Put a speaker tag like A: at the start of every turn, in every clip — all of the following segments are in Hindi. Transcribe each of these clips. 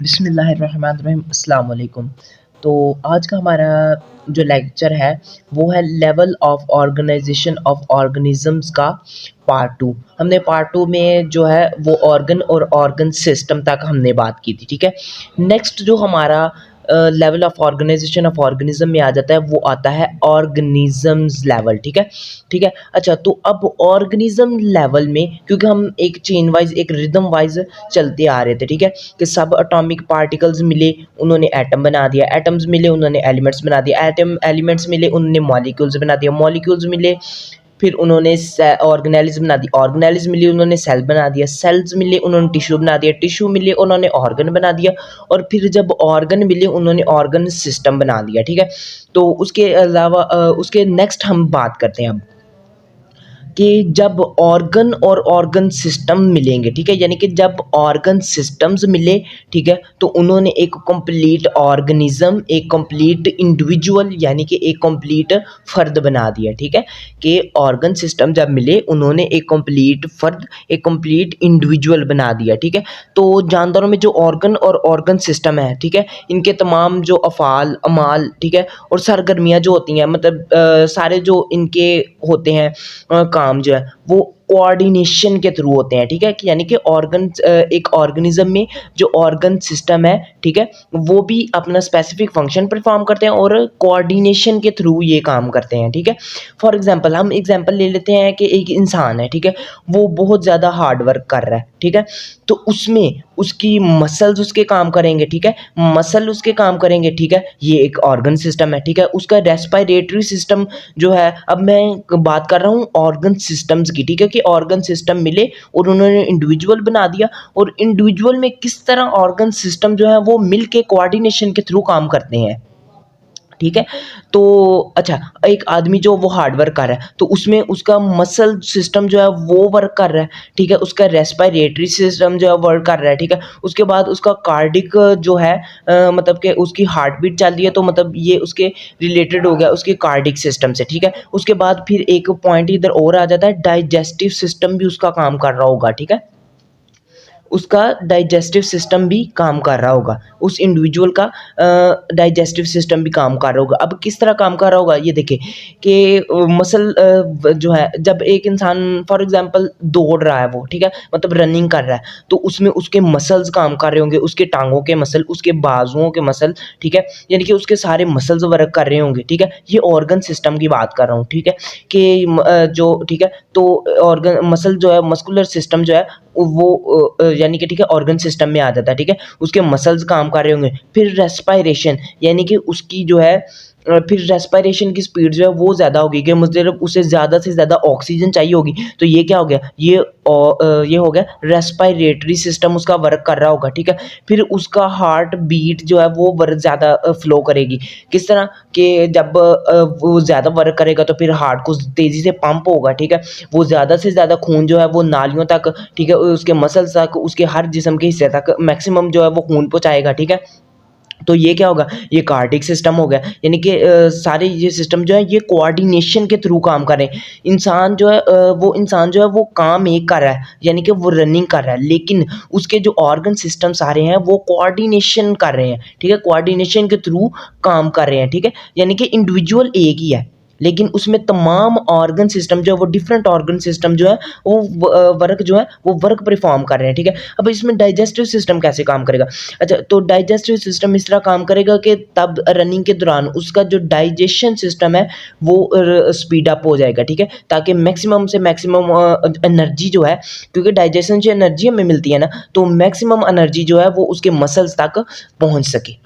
A: बिस्मिल्लाहिर्रहमानिर्रहीम अस्सलाम वालेकुम। तो आज का हमारा जो लेक्चर है वो है level of organization of organisms का पार्ट टू। हमने पार्ट टू में जो है वो ऑर्गन और ऑर्गन सिस्टम तक हमने बात की थी, ठीक है। नेक्स्ट जो हमारा level of organization of organism में आ जाता है वो आता है ऑर्गेनिजम्स लेवल, ठीक है। ठीक है, अच्छा तो अब ऑर्गेनिज्म लेवल में क्योंकि हम एक चेन वाइज एक रिदम वाइज चलते आ रहे थे, ठीक है, कि सब एटॉमिक पार्टिकल्स मिले उन्होंने एटम बना दिया, एटम्स मिले उन्होंने एलिमेंट्स बना दिया, एटम एलिमेंट्स मिले उन्होंने मॉलिक्यूल्स बना दिया, मॉलिक्यूल्स मिले फिर उन्होंने ऑर्गेनेल्स बना दी, ऑर्गेनेल्स मिली उन्होंने सेल बना दिया, सेल्स मिले उन्होंने टिश्यू बना दिया, टिश्यू मिले उन्होंने ऑर्गन बना दिया, और फिर जब ऑर्गन मिले उन्होंने ऑर्गन सिस्टम बना दिया, ठीक है। तो उसके अलावा उसके नेक्स्ट हम बात करते हैं अब कि जब ऑर्गन और ऑर्गन सिस्टम मिलेंगे, ठीक है, यानी कि जब ऑर्गन सिस्टम्स मिले, ठीक है, तो उन्होंने एक कंप्लीट ऑर्गेनिज्म, एक कंप्लीट इंडिविजुअल यानी कि एक कंप्लीट फर्द बना दिया, ठीक है, कि ऑर्गन सिस्टम जब मिले उन्होंने एक कंप्लीट फर्द, एक कंप्लीट इंडिविजुअल बना दिया, ठीक है। तो जानदारों में जो ऑर्गन और ऑर्गन सिस्टम है, ठीक है, इनके तमाम जो अफ़ाल अमाल, ठीक है, और सरगर्मियाँ जो होती हैं, मतलब सारे जो इनके होते हैं काम जो है वो कोऑर्डिनेशन के थ्रू होते हैं, ठीक है, कि यानी कि ऑर्गन एक ऑर्गेनिज्म में जो ऑर्गन सिस्टम है, ठीक है, वो भी अपना स्पेसिफिक फंक्शन परफॉर्म करते हैं और कोऑर्डिनेशन के थ्रू ये काम करते हैं, ठीक है। फॉर एग्जांपल हम एग्जांपल ले लेते हैं कि एक इंसान है, ठीक है, वो बहुत ज़्यादा हार्ड वर्क कर रहा है, ठीक है, तो उसमें उसकी मसल्स उसके काम करेंगे, ठीक है, मसल उसके काम करेंगे, ठीक है, ये एक ऑर्गन सिस्टम है, ठीक है। उसका रेस्पिरेटरी सिस्टम जो है, अब मैं बात कर रहा हूँ ऑर्गन सिस्टम्स की, ठीक है, कि ऑर्गन सिस्टम मिले और उन्होंने इंडिविजुअल बना दिया, और इंडिविजुअल में किस तरह ऑर्गन सिस्टम जो है वो मिल के कोऑर्डिनेशन के थ्रू काम करते हैं, ठीक है। तो अच्छा, एक आदमी जो वो हार्ड वर्क कर रहा है तो उसमें उसका मसल सिस्टम जो है वो वर्क कर रहा है, ठीक है, उसका रेस्पिरेटरी सिस्टम जो है वर्क कर रहा है, ठीक है। उसके बाद उसका कार्डिक जो है मतलब कि उसकी हार्ट बीट चल रही है, तो मतलब ये उसके रिलेटेड हो गया उसके कार्डिक सिस्टम से, ठीक है। उसके बाद फिर एक पॉइंट इधर और आ जाता है, डाइजेस्टिव सिस्टम भी उसका काम कर रहा होगा, ठीक है, उसका डाइजेस्टिव सिस्टम भी काम कर रहा होगा, उस इंडिविजुअल का डाइजेस्टिव सिस्टम भी काम कर रहा होगा। अब किस तरह काम कर रहा होगा ये देखिए कि मसल जो है, जब एक इंसान फॉर एग्जांपल दौड़ रहा है वो, ठीक है, मतलब रनिंग कर रहा है, तो उसमें उसके मसल्स काम कर रहे होंगे, उसके टांगों के मसल, उसके बाजुओं के मसल, ठीक है, यानी कि उसके सारे मसल्स वर्क कर रहे होंगे, ठीक है। ये ऑर्गन सिस्टम की बात कर रहा हूँ, ठीक है, कि जो ठीक है, तो ऑर्गन मसल जो है मस्कुलर सिस्टम जो है वो यानी कि ठीक है ऑर्गन सिस्टम में आ जाता है, ठीक है, उसके मसल्स काम कर रहे होंगे। फिर रेस्पिरेशन यानी कि उसकी जो है फिर रेस्पिरेशन की स्पीड जो है वो ज़्यादा होगी कि मतलब उसे ज़्यादा से ज़्यादा ऑक्सीजन चाहिए होगी, तो ये क्या हो गया, ये हो गया रेस्पिरेटरी सिस्टम उसका वर्क कर रहा होगा, ठीक है। फिर उसका हार्ट बीट जो है वो वर्क ज़्यादा फ्लो करेगी, किस तरह कि जब वो ज़्यादा वर्क करेगा तो फिर हार्ट को तेज़ी से पंप होगा, ठीक है, वो ज़्यादा से ज़्यादा खून जो है वो नालियों तक, ठीक है, उसके मसल्स तक, उसके हर जिस्म के हिस्से तक मैक्सिमम जो है वो खून पहुँचाएगा, ठीक है। तो ये क्या होगा, ये कार्डिक सिस्टम हो गया, यानी कि सारे ये सिस्टम जो है ये कोऑर्डिनेशन के थ्रू काम कर रहे हैं। इंसान जो है वो इंसान जो है वो काम एक कर रहा है, यानी कि वो रनिंग कर रहा है, लेकिन उसके जो ऑर्गन सिस्टम सारे हैं वो कोऑर्डिनेशन कर रहे हैं, ठीक है, कोऑर्डिनेशन के थ्रू काम कर रहे हैं, ठीक है, यानी कि इंडिविजुअल एक ही है लेकिन उसमें तमाम ऑर्गन सिस्टम जो है वो डिफरेंट ऑर्गन सिस्टम जो है वो वर्क जो है वो वर्क परफॉर्म कर रहे हैं, ठीक है। अब इसमें डाइजेस्टिव सिस्टम कैसे काम करेगा, अच्छा तो डाइजेस्टिव सिस्टम इस तरह काम करेगा कि तब रनिंग के दौरान उसका जो डाइजेशन सिस्टम है वो स्पीड अप हो जाएगा, ठीक है, ताकि मैक्सिमम से मैक्सिमम एनर्जी जो है, क्योंकि डाइजेशन से एनर्जी हमें मिलती है ना, तो मैक्सिमम एनर्जी जो है वो उसके मसल्स तक पहुंच सके,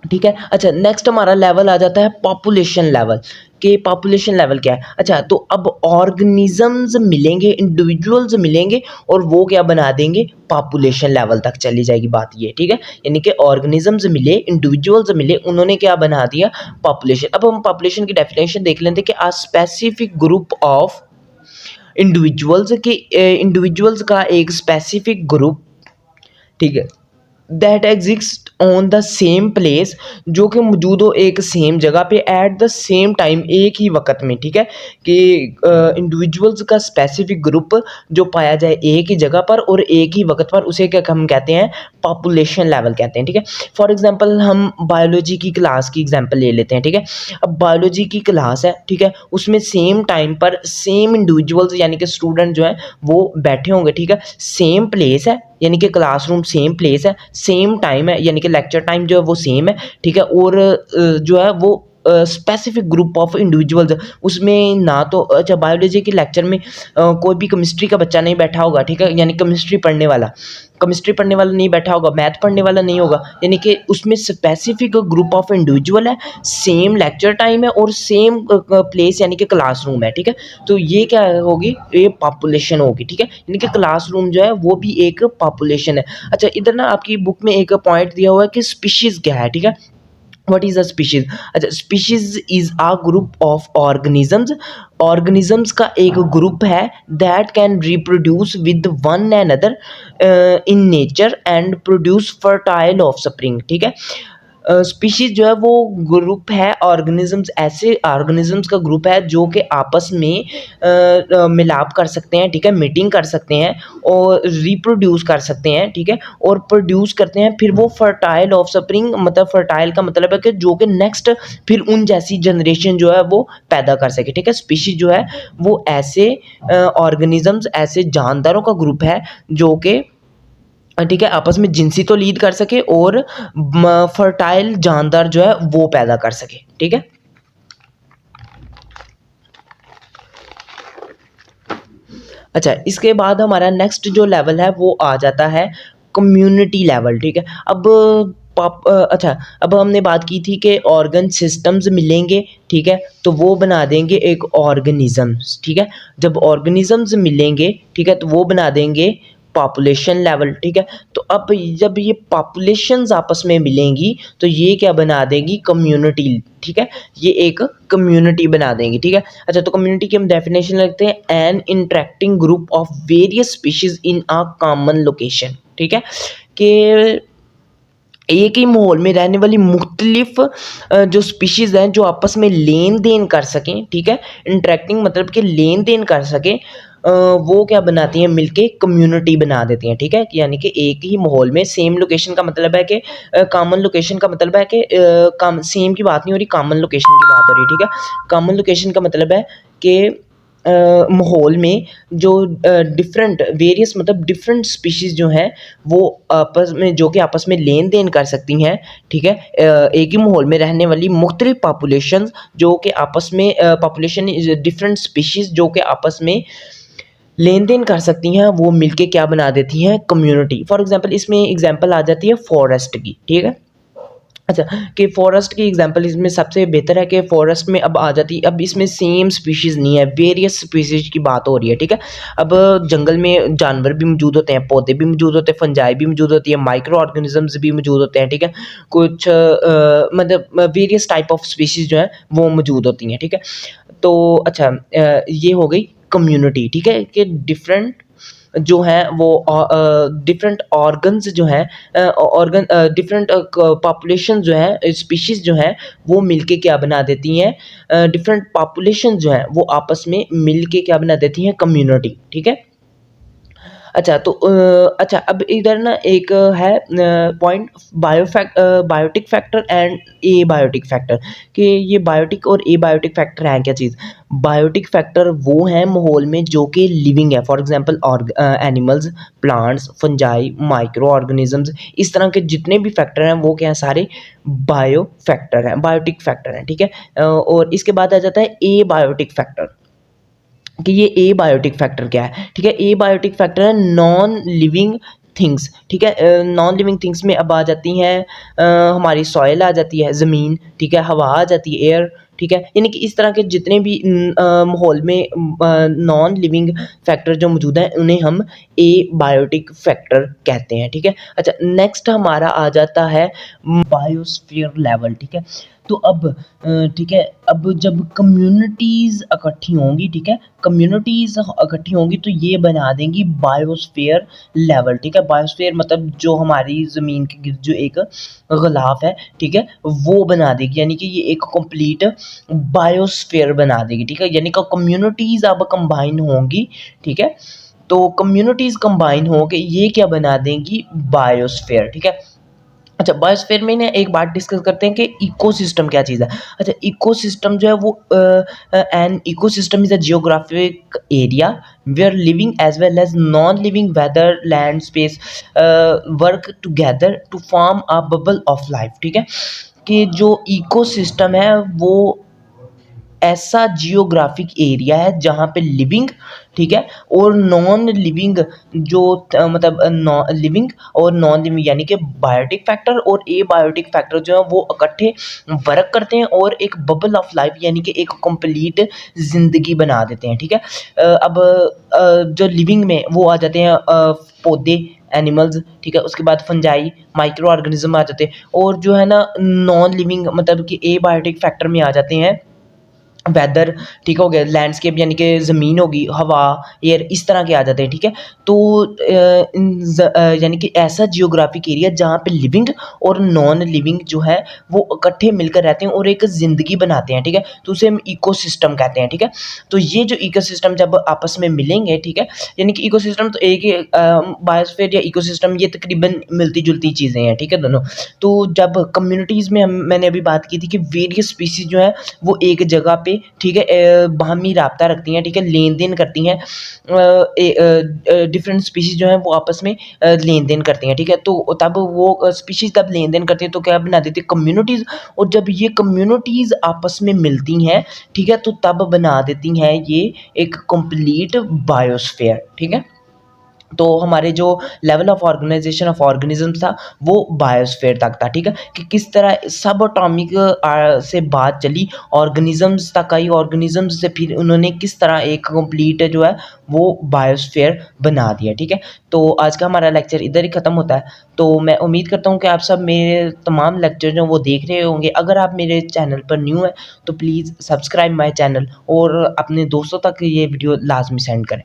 A: ठीक है। अच्छा नेक्स्ट हमारा लेवल आ जाता है पॉपुलेशन लेवल, कि पॉपुलेशन लेवल क्या है, अच्छा तो अब ऑर्गेनिजम्स मिलेंगे, इंडिविजुअल्स मिलेंगे और वो क्या बना देंगे, पॉपुलेशन लेवल तक चली जाएगी बात ये, ठीक है, यानी कि ऑर्गेनिजम्स मिले, इंडिविजुअल्स मिले, उन्होंने क्या बना दिया, पॉपुलेशन। अब हम पॉपुलेशन की डेफिनेशन देख लेते हैं कि a specific group of individuals, के इंडिविजुअल्स का एक स्पेसिफिक ग्रुप, ठीक है, that exist on the same place, जो कि मौजूद हो एक सेम जगह पे एट द सेम टाइम, एक ही वक्त में, ठीक है, कि इंडिविजुअल्स का स्पेसिफिक ग्रुप जो पाया जाए एक ही जगह पर और एक ही वक्त पर, उसे क्या हम कहते हैं, पॉपुलेशन लेवल कहते हैं, ठीक है। फॉर एग्जांपल हम बायोलॉजी की क्लास की एग्जांपल ले लेते हैं, ठीक है। अब बायोलॉजी की क्लास है, ठीक है, उसमें सेम टाइम पर सेम इंडिविजुअल्स यानी कि स्टूडेंट जो है वो बैठे होंगे, ठीक है, सेम प्लेस है यानी कि क्लासरूम सेम प्लेस है, सेम टाइम है यानी कि लेक्चर टाइम जो है वो सेम है, ठीक है, और जो है वो स्पेसिफिक ग्रुप ऑफ इंडिविजुअल्स उसमें ना तो अच्छा बायोलॉजी के लेक्चर में कोई भी केमिस्ट्री का बच्चा नहीं बैठा होगा, ठीक है, यानी केमिस्ट्री पढ़ने वाला नहीं बैठा होगा, मैथ पढ़ने वाला नहीं होगा, यानी कि उसमें स्पेसिफिक ग्रुप ऑफ इंडिविजुअल है, सेम लेक्चर टाइम है और सेम प्लेस यानी कि क्लासरूम है, ठीक है। तो ये क्या होगी, ये पॉपुलेशन होगी, ठीक है, यानी कि क्लासरूम जो है वो भी एक पॉपुलेशन है। अच्छा इधर ना आपकी बुक में एक पॉइंट दिया हुआ है कि स्पीशीज़ क्या है, ठीक है। What is a species? अच्छा species is a group of organisms का एक ग्रुप है that can reproduce with one another in nature and produce fertile offspring, ठीक है। स्पीशीज जो है वो ग्रुप है ऑर्गेनिजम्स, ऐसे ऑर्गेनिजम्स का ग्रुप है जो कि आपस में मिलाप कर सकते हैं, ठीक है, मीटिंग कर सकते हैं और रिप्रोड्यूस कर सकते हैं, ठीक है, और प्रोड्यूस करते हैं, फिर वो फर्टाइल ऑफस्प्रिंग, मतलब फर्टाइल का मतलब है कि जो कि नेक्स्ट फिर उन जैसी जनरेशन जो है वो पैदा कर सके, ठीक है। स्पीशीज जो है वो ऐसे ऑर्गेनिजम्स, ऐसे जानदारों का ग्रुप है जो कि ठीक है आपस में जिनसी तो लीड कर सके और फर्टाइल जानदार जो है वो पैदा कर सके, ठीक है। अच्छा इसके बाद हमारा नेक्स्ट जो लेवल है वो आ जाता है कम्युनिटी लेवल, ठीक है। अच्छा अब हमने बात की थी कि ऑर्गन सिस्टम्स मिलेंगे, ठीक है, तो वो बना देंगे एक ऑर्गेनिजम्स, ठीक है। जब ऑर्गेनिजम्स मिलेंगे, ठीक है, तो वो बना देंगे पॉपुलेशन लेवल, ठीक है। तो अब जब ये पॉपुलेशंस आपस में मिलेंगी तो ये क्या बना देंगी, कम्युनिटी, ठीक है, ये एक कम्युनिटी बना देंगी, ठीक है। अच्छा तो कम्युनिटी की हम डेफिनेशन लगते हैं, an interacting group of various species in a common location, ठीक है, कि एक ही माहौल में रहने वाली मुख्तलिफ जो स्पीशीज़ हैं जो आपस में लेन देन कर सकें, ठीक है, इंटरेक्टिंग मतलब कि लेन देन कर सकें, वो क्या बनाती हैं, मिलके कम्युनिटी बना देती हैं, ठीक है। यानी कि एक ही माहौल में सेम लोकेशन का मतलब है कि कॉमन लोकेशन का मतलब है कि सेम की बात नहीं हो रही, कॉमन लोकेशन की बात हो रही है, ठीक है। कॉमन लोकेशन का मतलब है कि माहौल में जो डिफरेंट वेरियस मतलब डिफरेंट स्पीशीज़ जो हैं वो आपस में जो कि आपस में लेन देन कर सकती हैं, ठीक है। एक ही माहौल में रहने वाली मुख्तलिफ पॉपुलेशंस जो कि आपस में पॉपुलेशन डिफरेंट स्पीशीज़ जो कि आपस में लेन देन कर सकती हैं, वो मिलके क्या बना देती हैं, कम्युनिटी। फॉर एग्जांपल इसमें एग्जांपल आ जाती है फॉरेस्ट की, ठीक है। अच्छा कि फॉरेस्ट की एग्जांपल इसमें सबसे बेहतर है कि फॉरेस्ट में अब आ जाती, अब इसमें सेम स्पीशीज़ नहीं है, वेरियस स्पीशीज़ की बात हो रही है, ठीक है। अब जंगल में जानवर भी मौजूद होते हैं, पौधे भी मौजूद होते हैं, फंजाई भी मौजूद होती है, माइक्रो ऑर्गेनिजम्स भी मौजूद होते हैं, ठीक है। कुछ मतलब वेरियस टाइप ऑफ स्पीशीज़ जो है वो मौजूद होती हैं, ठीक है। तो अच्छा ये हो गई कम्युनिटी, ठीक है, कि डिफरेंट जो है वो डिफरेंट ऑर्गन्स जो हैं ऑर्गन डिफरेंट पॉपुलेशन जो है स्पीशीज़ जो हैं वो मिलके क्या बना देती हैं, डिफरेंट पॉपुलेशन जो हैं वो आपस में मिलके क्या बना देती हैं, कम्युनिटी, ठीक है। अच्छा तो अच्छा अब इधर ना एक है point biotic factor and abiotic factor, कि ये बायोटिक और एबायोटिक फैक्टर हैं क्या चीज़। बायोटिक फैक्टर वो हैं माहौल में जो कि लिविंग है, for example animals, plants, fungi, micro organisms, इस तरह के जितने भी फैक्टर हैं वो क्या हैं, सारे बायो फैक्टर हैं, बायोटिक फैक्टर हैं, ठीक है। और इसके बाद आ जाता है एबायोटिक फैक्टर, कि ये एबायोटिक फैक्टर क्या है, ठीक है। एबायोटिक फैक्टर है नॉन लिविंग थिंग्स, ठीक है। नॉन लिविंग थिंग्स में अब आ जाती हैं हमारी सॉइल आ जाती है, ज़मीन, ठीक है, हवा आ जाती है, एयर, ठीक है। यानी कि इस तरह के जितने भी माहौल में नॉन लिविंग फैक्टर जो मौजूद हैं उन्हें हम एबायोटिक फैक्टर कहते हैं, ठीक है। अच्छा नेक्स्ट हमारा आ जाता है बायोस्फीयर लेवल, ठीक है। तो अब ठीक है, अब जब कम्युनिटीज़ इकट्ठी होंगी, ठीक है, कम्युनिटीज़ इकट्ठी होंगी तो ये बना देंगी बायोस्फीयर लेवल, ठीक है। बायोस्फीयर मतलब जो हमारी ज़मीन के गिर्द जो एक ग़िलाफ़ है, ठीक है, वो बना देगी, यानी कि ये एक कंप्लीट बायोस्फीयर बना देगी, ठीक है। यानी कि कम्युनिटीज़ अब कंबाइन होंगी, ठीक है। तो कम्युनिटीज़ कंबाइन होके ये क्या बना देंगी, बायोस्फीयर, ठीक है। अच्छा, बायोस्फीयर में ना एक बात डिस्कस करते हैं कि इकोसिस्टम क्या चीज़ है। अच्छा, इकोसिस्टम जो है वो an ecosystem is a geographic area where living as well as non living weather land space work together to form a bubble of life, ठीक है। कि जो इकोसिस्टम है वो ऐसा जियोग्राफिक एरिया है जहाँ पे लिविंग, ठीक है, और नॉन लिविंग जो मतलब लिविंग और नॉन लिविंग यानी कि बायोटिक फैक्टर और एबायोटिक फैक्टर जो है वो इकट्ठे वर्क करते हैं और एक बबल ऑफ लाइफ यानी कि एक कंप्लीट ज़िंदगी बना देते हैं, ठीक है। अब जो लिविंग में वो आ जाते हैं पौधे, एनिमल्स, ठीक है, उसके बाद फंजाई, माइक्रो ऑर्गेनिज्म आ जाते हैं, और जो है ना नॉन लिविंग मतलब कि एबायोटिक फैक्टर में आ जाते हैं वेदर, ठीक हो गया, लैंडस्केप यानी कि ज़मीन होगी, हवा, एयर, इस तरह के आ जाते हैं, ठीक है। तो यानी कि ऐसा जियोग्राफिक एरिया जहाँ पे लिविंग और नॉन लिविंग जो है वो इकट्ठे मिलकर रहते हैं और एक ज़िंदगी बनाते हैं, ठीक है। तो उसे हम इकोसिस्टम कहते हैं, ठीक है। तो ये जो इकोसिस्टम जब आपस में मिलेंगे, ठीक है, यानी कि इकोसिस्टम तो एक ही बायोस्फीयर या इकोसिस्टम ये तकरीबन मिलती-जुलती चीज़ें हैं, ठीक है, दोनों। तो जब कम्युनिटीज़ में हम मैंने अभी बात की थी कि वेरियस स्पीशीज़ जो है वो एक जगह पे, ठीक है, बाहमी राब्ता रखती हैं, ठीक है, लेन-देन करती हैं, डिफरेंट स्पीशीज़ जो हैं वो आपस में लेन-देन करती हैं, ठीक है। तो तब वो स्पीशीज़ तब लेन-देन करती हैं तो क्या बना देती है, कम्युनिटीज़, और जब ये कम्युनिटीज़ आपस में मिलती हैं, ठीक है, तो तब बना देती हैं ये एक कंप्लीट बायोस्फीयर, ठीक है। तो हमारे जो level of organization of organism था वो बायोस्फीयर तक था, ठीक है, कि किस तरह सब एटॉमिक से बात चली ऑर्गेनिजम्स तक आई, ऑर्गेनिजम्स से फिर उन्होंने किस तरह एक कंप्लीट जो है वो बायोस्फीयर बना दिया, ठीक है। तो आज का हमारा लेक्चर इधर ही ख़त्म होता है। तो मैं उम्मीद करता हूँ कि आप सब मेरे तमाम लेक्चर जो वो देख रहे होंगे। अगर आप मेरे चैनल पर न्यू हैं तो प्लीज़ सब्सक्राइब माई चैनल और अपने दोस्तों तक ये वीडियो लाजमी सेंड करें।